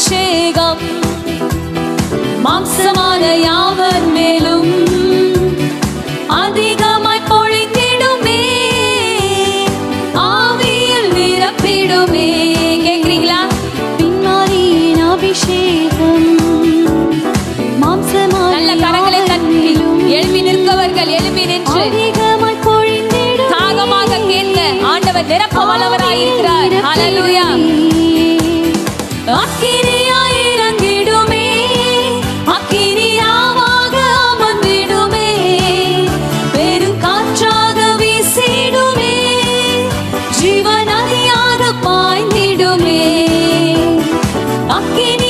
அபிஷேகம் மாம்சமான யாவர் மேலும் அதிகமாய் பொழிந்திடுமே, ஆவியில் நிரப்பிடுமே. கேக்குறீங்களா? பின்மாரியின் அபிஷேகம் மாம்சமான நல்ல கரங்களை தட்டி எழுப்பி நிற்கவர்கள் எழுப்பி நின்று அதிகமாய் பொழிந்திடுமே, தாகமாக கேட்க ஆண்டவர் நிரப்ப வல்லவராயிருக்கிறார். ஹல்லேலூயா. அக்கினியாய் இறங்கிடுமே, அக்கினியாவாக அமர்ந்திடுமே, பெரும் காற்றாக வீசிடுமே, ஜீவநதியாக பாய்ந்திடுமே. அக்கினி